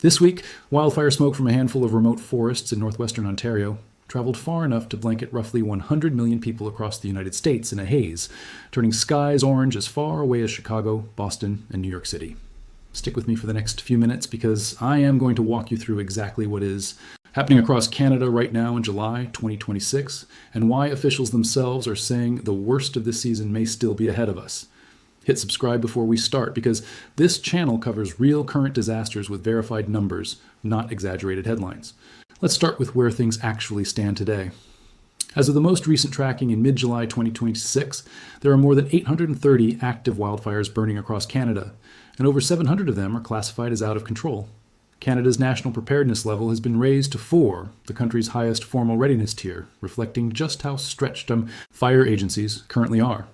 This week, wildfire smoke from a handful of remote forests in northwestern Ontario traveled far enough to blanket roughly 100 million people across the United States in a haze, turning skies orange as far away as Chicago, Boston, and New York City. Stick with me for the next few minutes because I am going to walk you through exactly what is happening across Canada right now in July 2026 and why officials themselves are saying the worst of this season may still be ahead of us. Hit subscribe before we start because this channel covers real current disasters with verified numbers, not exaggerated headlines. Let's start with where things actually stand today. As of the most recent tracking in mid-July 2026, there are more than 830 active wildfires burning across Canada, and over 700 of them are classified as out of control. Canada's national preparedness level has been raised to 4, the country's highest formal readiness tier, reflecting just how stretched fire agencies currently are.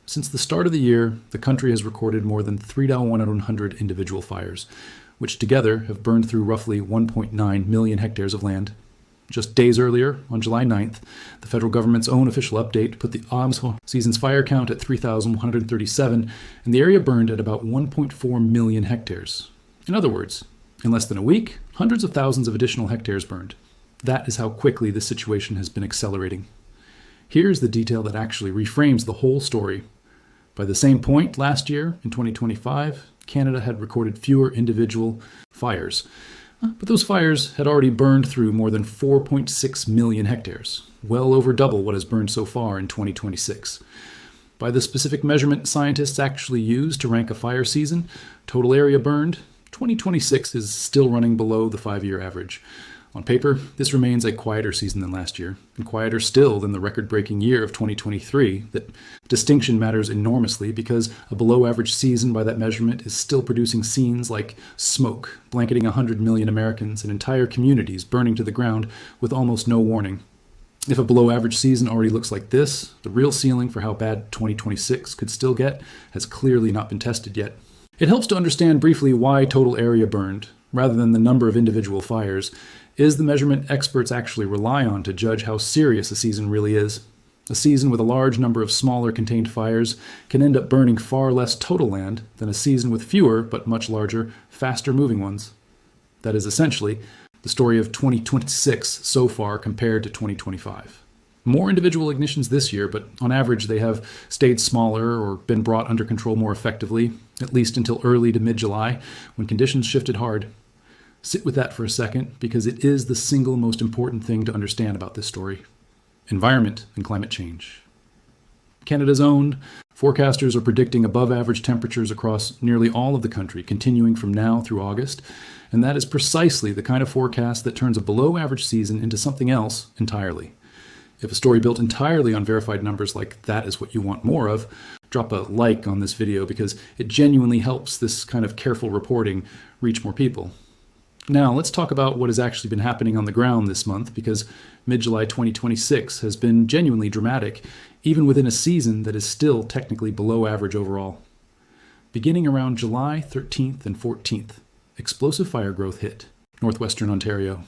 Since the start of the year, the country has recorded more than 3,100 individual fires, which together have burned through roughly 1.9 million hectares of land. Just days earlier, on July 9th, the federal government's own official update put the season's fire count at 3,137, and the area burned at about 1.4 million hectares. In other words, in less than a week, hundreds of thousands of additional hectares burned. That is how quickly this situation has been accelerating. Here's the detail that actually reframes the whole story. By the same point last year, in 2025, Canada had recorded fewer individual fires. But those fires had already burned through more than 4.6 million hectares, well over double what has burned so far in 2026. By the specific measurement scientists actually use to rank a fire season, total area burned, 2026 is still running below the 5-year average. On paper, this remains a quieter season than last year, and quieter still than the record-breaking year of 2023. That distinction matters enormously because a below-average season by that measurement is still producing scenes like smoke, blanketing 100 million Americans and entire communities burning to the ground with almost no warning. If a below-average season already looks like this, the real ceiling for how bad 2026 could still get has clearly not been tested yet. It helps to understand briefly why total area burned, rather than the number of individual fires, is the measurement experts actually rely on to judge how serious a season really is. A season with a large number of smaller contained fires can end up burning far less total land than a season with fewer but much larger, faster moving ones. That is essentially the story of 2026 so far compared to 2025. More individual ignitions this year, but on average they have stayed smaller or been brought under control more effectively, at least until early to mid-July, when conditions shifted hard. Sit with that for a second, because it is the single most important thing to understand about this story. Environment and climate change. Canada's own forecasters are predicting above-average temperatures across nearly all of the country, continuing from now through August, and that is precisely the kind of forecast that turns a below-average season into something else entirely. If a story built entirely on verified numbers like that is what you want more of, drop a like on this video because it genuinely helps this kind of careful reporting reach more people. Now, let's talk about what has actually been happening on the ground this month, because mid-July 2026 has been genuinely dramatic, even within a season that is still technically below average overall. Beginning around July 13th and 14th, explosive fire growth hit northwestern Ontario.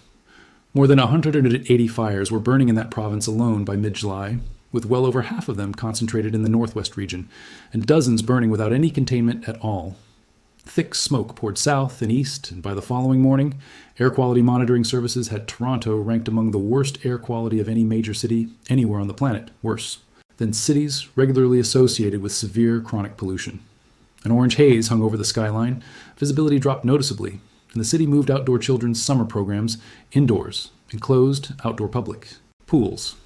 More than 180 fires were burning in that province alone by mid-July, with well over half of them concentrated in the northwest region, and dozens burning without any containment at all. Thick smoke poured south and east, and by the following morning, air quality monitoring services had Toronto ranked among the worst air quality of any major city anywhere on the planet, worse than cities regularly associated with severe chronic pollution. An orange haze hung over the skyline, visibility dropped noticeably, and the city moved outdoor children's summer programs indoors and closed outdoor public pools.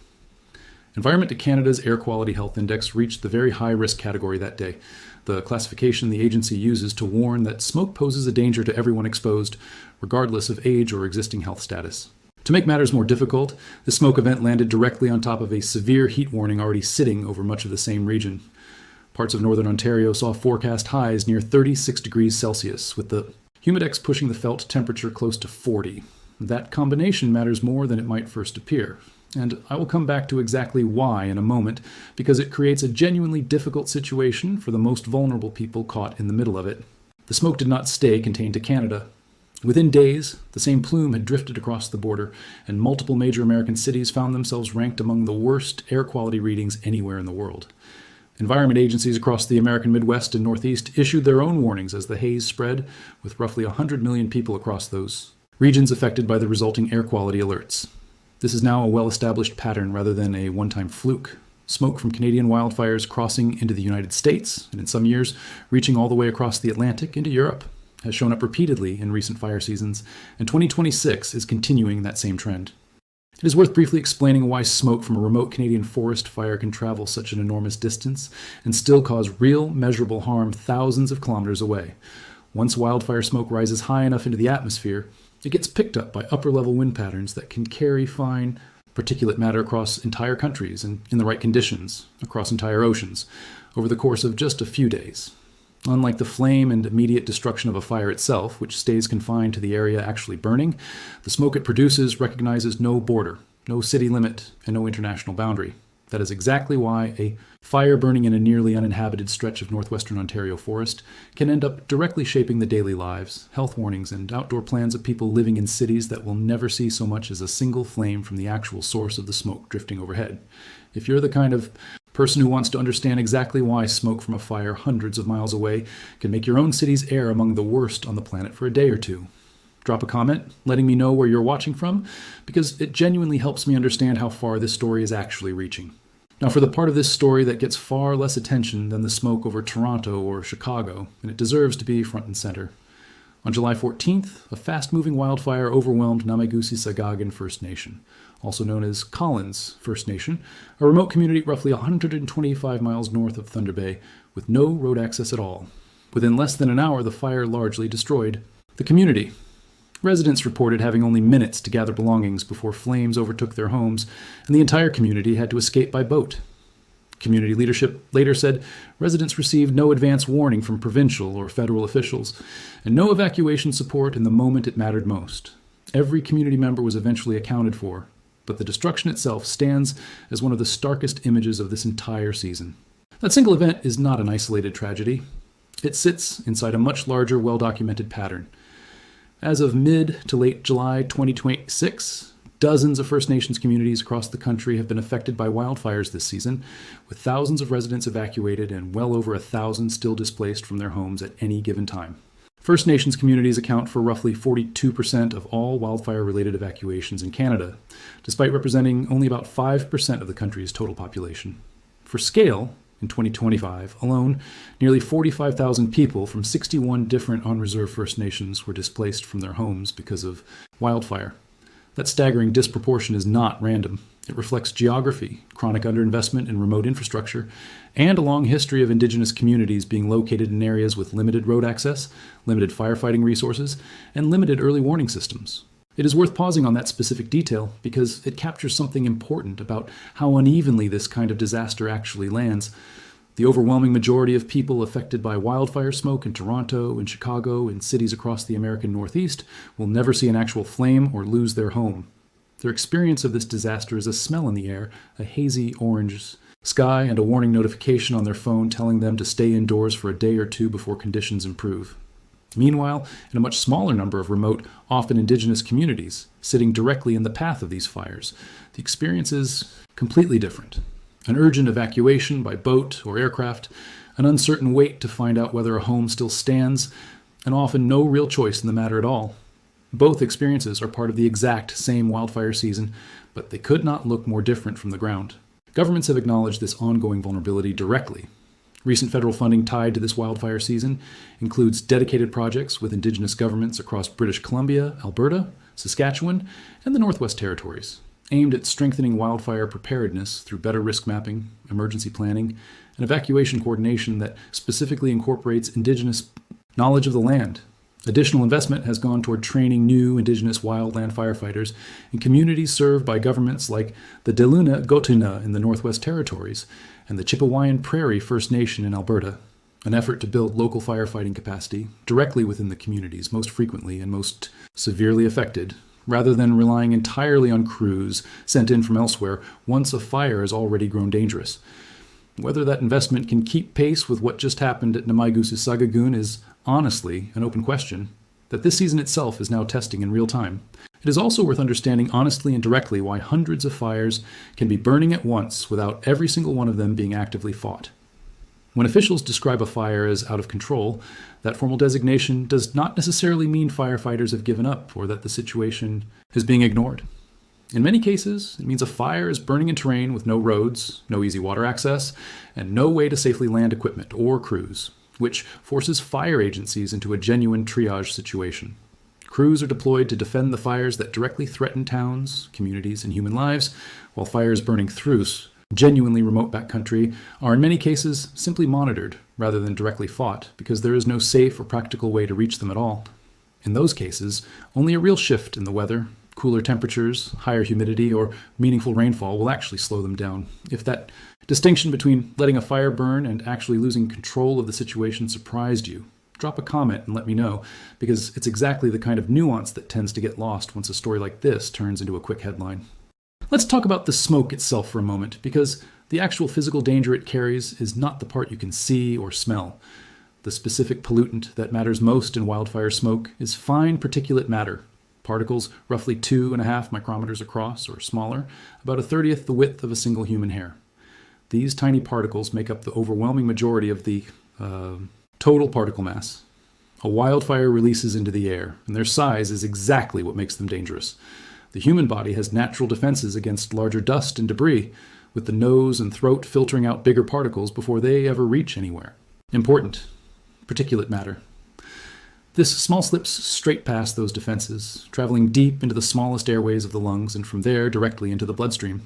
Environment Canada's Air Quality Health Index reached the very high-risk category that day, the classification the agency uses to warn that smoke poses a danger to everyone exposed, regardless of age or existing health status. To make matters more difficult, the smoke event landed directly on top of a severe heat warning already sitting over much of the same region. Parts of northern Ontario saw forecast highs near 36 degrees Celsius, with the humidex pushing the felt temperature close to 40. That combination matters more than it might first appear. And I will come back to exactly why in a moment, because it creates a genuinely difficult situation for the most vulnerable people caught in the middle of it. The smoke did not stay contained to Canada. Within days, the same plume had drifted across the border, and multiple major American cities found themselves ranked among the worst air quality readings anywhere in the world. Environment agencies across the American Midwest and Northeast issued their own warnings as the haze spread, with roughly 100 million people across those regions affected by the resulting air quality alerts. This is now a well-established pattern rather than a one-time fluke. Smoke from Canadian wildfires crossing into the United States, and in some years reaching all the way across the Atlantic into Europe, has shown up repeatedly in recent fire seasons, and 2026 is continuing that same trend. It is worth briefly explaining why smoke from a remote Canadian forest fire can travel such an enormous distance and still cause real, measurable harm thousands of kilometers away. Once wildfire smoke rises high enough into the atmosphere, it gets picked up by upper-level wind patterns that can carry fine particulate matter across entire countries and in the right conditions, across entire oceans, over the course of just a few days. Unlike the flame and immediate destruction of a fire itself, which stays confined to the area actually burning, the smoke it produces recognizes no border, no city limit, and no international boundary. That is exactly why a fire burning in a nearly uninhabited stretch of northwestern Ontario forest can end up directly shaping the daily lives, health warnings, and outdoor plans of people living in cities that will never see so much as a single flame from the actual source of the smoke drifting overhead. If you're the kind of person who wants to understand exactly why smoke from a fire hundreds of miles away can make your own city's air among the worst on the planet for a day or two, drop a comment letting me know where you're watching from, because it genuinely helps me understand how far this story is actually reaching. Now, for the part of this story that gets far less attention than the smoke over Toronto or Chicago, and it deserves to be front and center. On July 14th, a fast-moving wildfire overwhelmed Namaigusi-Sagagan First Nation, also known as Collins First Nation, a remote community roughly 125 miles north of Thunder Bay, with no road access at all. Within less than an hour, the fire largely destroyed the community. Residents reported having only minutes to gather belongings before flames overtook their homes, and the entire community had to escape by boat. Community leadership later said residents received no advance warning from provincial or federal officials, and no evacuation support in the moment it mattered most. Every community member was eventually accounted for, but the destruction itself stands as one of the starkest images of this entire season. That single event is not an isolated tragedy. It sits inside a much larger, well-documented pattern. As of mid to late July 2026, dozens of First Nations communities across the country have been affected by wildfires this season, with thousands of residents evacuated and well over 1,000 still displaced from their homes at any given time. First Nations communities account for roughly 42% of all wildfire-related evacuations in Canada, despite representing only about 5% of the country's total population. For scale, in 2025 alone, nearly 45,000 people from 61 different on-reserve First Nations were displaced from their homes because of wildfire. That staggering disproportion is not random. It reflects geography, chronic underinvestment in remote infrastructure, and a long history of Indigenous communities being located in areas with limited road access, limited firefighting resources, and limited early warning systems. It is worth pausing on that specific detail because it captures something important about how unevenly this kind of disaster actually lands. The overwhelming majority of people affected by wildfire smoke in Toronto, in Chicago, in cities across the American Northeast will never see an actual flame or lose their home. Their experience of this disaster is a smell in the air, a hazy orange sky, and a warning notification on their phone telling them to stay indoors for a day or two before conditions improve. Meanwhile, in a much smaller number of remote, often Indigenous communities, sitting directly in the path of these fires, the experience is completely different. An urgent evacuation by boat or aircraft, an uncertain wait to find out whether a home still stands, and often no real choice in the matter at all. Both experiences are part of the exact same wildfire season, but they could not look more different from the ground. Governments have acknowledged this ongoing vulnerability directly. Recent federal funding tied to this wildfire season includes dedicated projects with Indigenous governments across British Columbia, Alberta, Saskatchewan, and the Northwest Territories, aimed at strengthening wildfire preparedness through better risk mapping, emergency planning, and evacuation coordination that specifically incorporates Indigenous knowledge of the land. Additional investment has gone toward training new Indigenous wildland firefighters in communities served by governments like the Deluna Gotuna in the Northwest Territories and the Chipewyan Prairie First Nation in Alberta, an effort to build local firefighting capacity directly within the communities most frequently and most severely affected, rather than relying entirely on crews sent in from elsewhere once a fire has already grown dangerous. Whether that investment can keep pace with what just happened at Namaigusi-Sagagun is honestly an open question that this season itself is now testing in real time. It is also worth understanding honestly and directly why hundreds of fires can be burning at once without every single one of them being actively fought. When officials describe a fire as out of control, that formal designation does not necessarily mean firefighters have given up or that the situation is being ignored. In many cases, it means a fire is burning in terrain with no roads, no easy water access, and no way to safely land equipment or crews, which forces fire agencies into a genuine triage situation. Crews are deployed to defend the fires that directly threaten towns, communities, and human lives, while fires burning through genuinely remote backcountry are in many cases simply monitored rather than directly fought because there is no safe or practical way to reach them at all. In those cases, only a real shift in the weather, cooler temperatures, higher humidity, or meaningful rainfall will actually slow them down. If that distinction between letting a fire burn and actually losing control of the situation surprised you, drop a comment and let me know, because it's exactly the kind of nuance that tends to get lost once a story like this turns into a quick headline. Let's talk about the smoke itself for a moment, because the actual physical danger it carries is not the part you can see or smell. The specific pollutant that matters most in wildfire smoke is fine particulate matter, particles roughly 2.5 micrometers across or smaller, about 1/30th the width of a single human hair. These tiny particles make up the overwhelming majority of the total particle mass. A wildfire releases into the air, and their size is exactly what makes them dangerous. The human body has natural defenses against larger dust and debris, with the nose and throat filtering out bigger particles before they ever reach anywhere. Important. Particulate matter. This small slips straight past those defenses, traveling deep into the smallest airways of the lungs and from there directly into the bloodstream.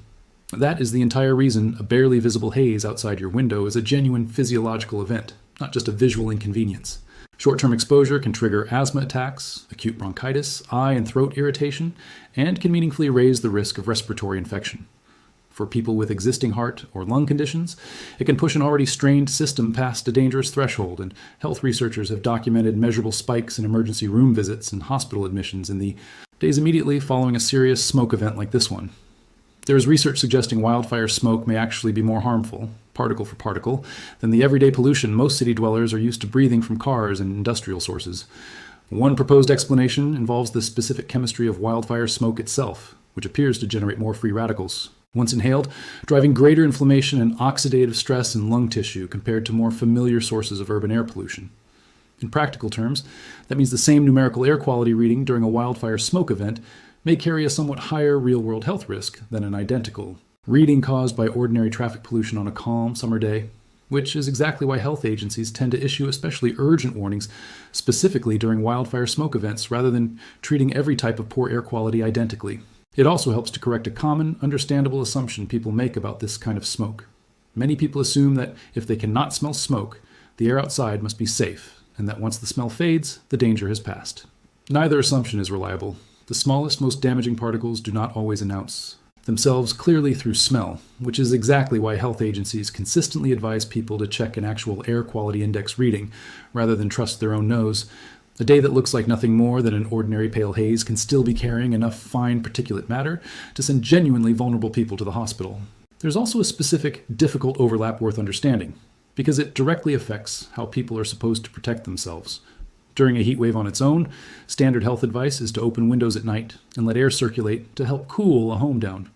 That is the entire reason a barely visible haze outside your window is a genuine physiological event, not just a visual inconvenience. Short-term exposure can trigger asthma attacks, acute bronchitis, eye and throat irritation, and can meaningfully raise the risk of respiratory infection. For people with existing heart or lung conditions, it can push an already strained system past a dangerous threshold, and health researchers have documented measurable spikes in emergency room visits and hospital admissions in the days immediately following a serious smoke event like this one. There is research suggesting wildfire smoke may actually be more harmful, particle for particle, than the everyday pollution most city dwellers are used to breathing from cars and industrial sources. One proposed explanation involves the specific chemistry of wildfire smoke itself, which appears to generate more free radicals, once inhaled, driving greater inflammation and oxidative stress in lung tissue compared to more familiar sources of urban air pollution. In practical terms, that means the same numerical air quality reading during a wildfire smoke event may carry a somewhat higher real-world health risk than an identical reading caused by ordinary traffic pollution on a calm summer day, which is exactly why health agencies tend to issue especially urgent warnings specifically during wildfire smoke events rather than treating every type of poor air quality identically. It also helps to correct a common, understandable assumption people make about this kind of smoke. Many people assume that if they cannot smell smoke, the air outside must be safe, and that once the smell fades, the danger has passed. Neither assumption is reliable. The smallest, most damaging particles do not always announce themselves clearly through smell, which is exactly why health agencies consistently advise people to check an actual air quality index reading rather than trust their own nose. A day that looks like nothing more than an ordinary pale haze can still be carrying enough fine particulate matter to send genuinely vulnerable people to the hospital. There's also a specific, difficult overlap worth understanding, because it directly affects how people are supposed to protect themselves. During a heat wave on its own, standard health advice is to open windows at night and let air circulate to help cool a home down.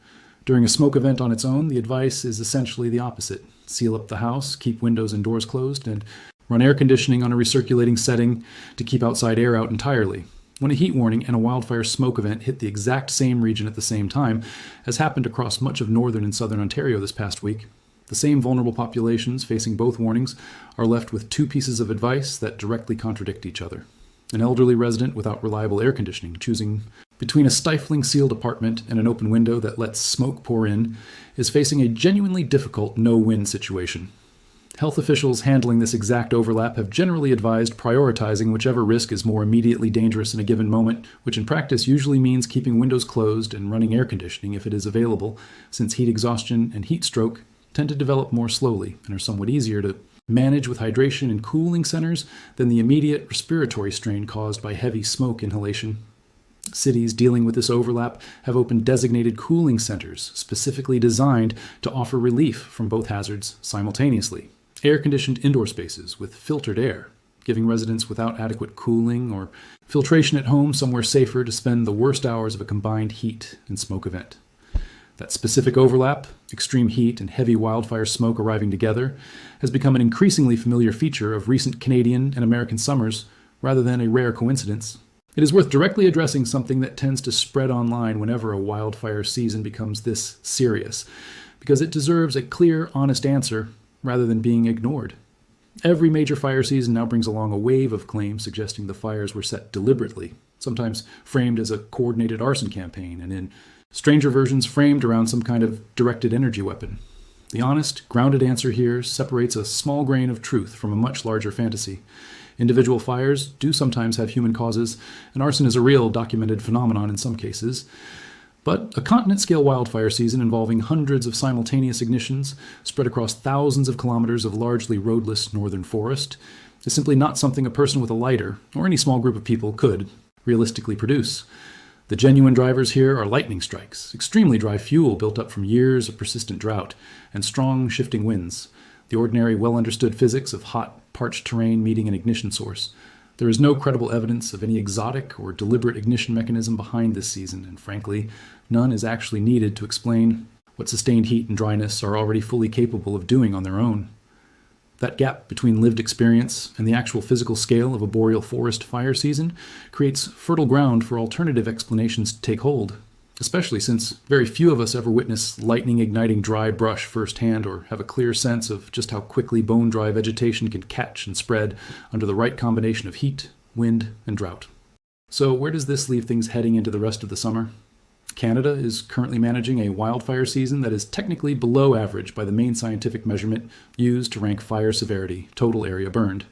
During a smoke event on its own, the advice is essentially the opposite. Seal up the house, keep windows and doors closed, and run air conditioning on a recirculating setting to keep outside air out entirely. When a heat warning and a wildfire smoke event hit the exact same region at the same time, as happened across much of northern and southern Ontario this past week, the same vulnerable populations facing both warnings are left with two pieces of advice that directly contradict each other. An elderly resident without reliable air conditioning, choosing between a stifling sealed apartment and an open window that lets smoke pour in, is facing a genuinely difficult no-win situation. Health officials handling this exact overlap have generally advised prioritizing whichever risk is more immediately dangerous in a given moment, which in practice usually means keeping windows closed and running air conditioning if it is available, since heat exhaustion and heat stroke tend to develop more slowly and are somewhat easier to manage with hydration and cooling centers than the immediate respiratory strain caused by heavy smoke inhalation. Cities dealing with this overlap have opened designated cooling centers specifically designed to offer relief from both hazards simultaneously. Air-conditioned indoor spaces with filtered air, giving residents without adequate cooling or filtration at home somewhere safer to spend the worst hours of a combined heat and smoke event. That specific overlap, extreme heat and heavy wildfire smoke arriving together, has become an increasingly familiar feature of recent Canadian and American summers rather than a rare coincidence. It is worth directly addressing something that tends to spread online whenever a wildfire season becomes this serious, because it deserves a clear, honest answer rather than being ignored. Every major fire season now brings along a wave of claims suggesting the fires were set deliberately, sometimes framed as a coordinated arson campaign, and in stranger versions framed around some kind of directed energy weapon. The honest, grounded answer here separates a small grain of truth from a much larger fantasy. Individual fires do sometimes have human causes, and arson is a real documented phenomenon in some cases. But a continent-scale wildfire season involving hundreds of simultaneous ignitions spread across thousands of kilometers of largely roadless northern forest is simply not something a person with a lighter, or any small group of people, could realistically produce. The genuine drivers here are lightning strikes, extremely dry fuel built up from years of persistent drought, and strong shifting winds, the ordinary well-understood physics of hot, parched terrain meeting an ignition source. There is no credible evidence of any exotic or deliberate ignition mechanism behind this season, and frankly, none is actually needed to explain what sustained heat and dryness are already fully capable of doing on their own. That gap between lived experience and the actual physical scale of a boreal forest fire season creates fertile ground for alternative explanations to take hold, especially since very few of us ever witness lightning-igniting dry brush firsthand or have a clear sense of just how quickly bone-dry vegetation can catch and spread under the right combination of heat, wind, and drought. So where does this leave things heading into the rest of the summer? Canada is currently managing a wildfire season that is technically below average by the main scientific measurement used to rank fire severity, total area burned.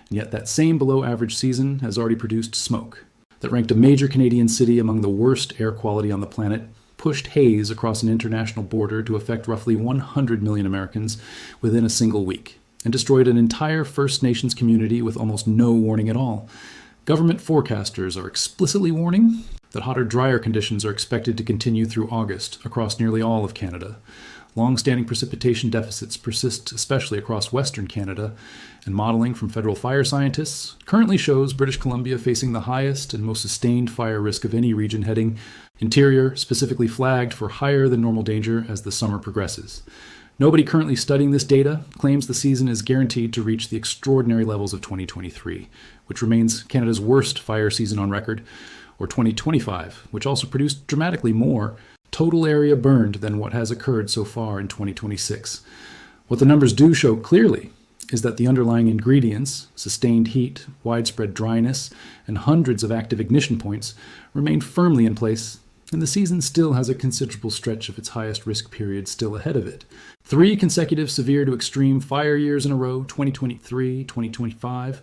And yet that same below average season has already produced smoke that ranked a major Canadian city among the worst air quality on the planet, pushed haze across an international border to affect roughly 100 million Americans within a single week, and destroyed an entire First Nations community with almost no warning at all. Government forecasters are explicitly warning that hotter, drier conditions are expected to continue through August across nearly all of Canada. Long-standing precipitation deficits persist especially across Western Canada, and modeling from federal fire scientists currently shows British Columbia facing the highest and most sustained fire risk of any region heading interior, specifically flagged for higher than normal danger as the summer progresses. Nobody currently studying this data claims the season is guaranteed to reach the extraordinary levels of 2023, which remains Canada's worst fire season on record, or 2025, which also produced dramatically more total area burned than what has occurred so far in 2026. What the numbers do show clearly is that the underlying ingredients, sustained heat, widespread dryness, and hundreds of active ignition points, remain firmly in place, and the season still has a considerable stretch of its highest risk period still ahead of it. 3 consecutive severe to extreme fire years in a row, 2023, 2025,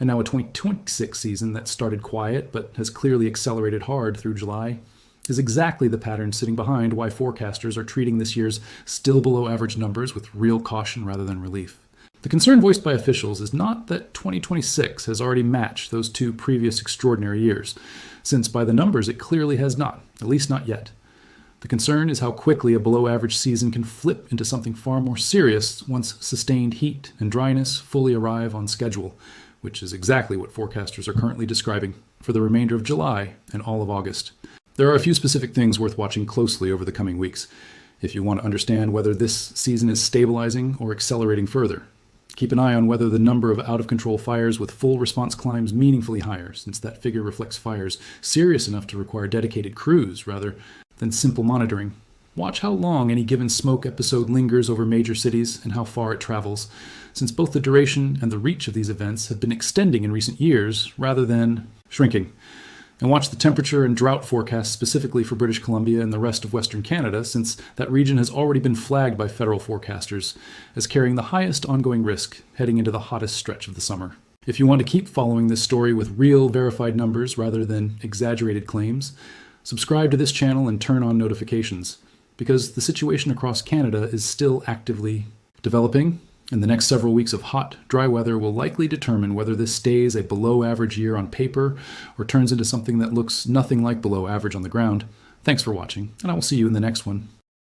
and now a 2026 season that started quiet but has clearly accelerated hard through July, is exactly the pattern sitting behind why forecasters are treating this year's still below average numbers with real caution rather than relief. The concern voiced by officials is not that 2026 has already matched those 2 previous extraordinary years, since by the numbers it clearly has not, at least not yet. The concern is how quickly a below-average season can flip into something far more serious once sustained heat and dryness fully arrive on schedule, which is exactly what forecasters are currently describing for the remainder of July and all of August. There are a few specific things worth watching closely over the coming weeks if you want to understand whether this season is stabilizing or accelerating further. Keep an eye on whether the number of out-of-control fires with full response climbs meaningfully higher, since that figure reflects fires serious enough to require dedicated crews rather than simple monitoring. Watch how long any given smoke episode lingers over major cities and how far it travels, since both the duration and the reach of these events have been extending in recent years rather than shrinking. And watch the temperature and drought forecasts specifically for British Columbia and the rest of Western Canada, since that region has already been flagged by federal forecasters as carrying the highest ongoing risk heading into the hottest stretch of the summer. If you want to keep following this story with real verified numbers rather than exaggerated claims, subscribe to this channel and turn on notifications, because the situation across Canada is still actively developing, and the next several weeks of hot, dry weather will likely determine whether this stays a below-average year on paper or turns into something that looks nothing like below average on the ground. Thanks for watching, and I will see you in the next one.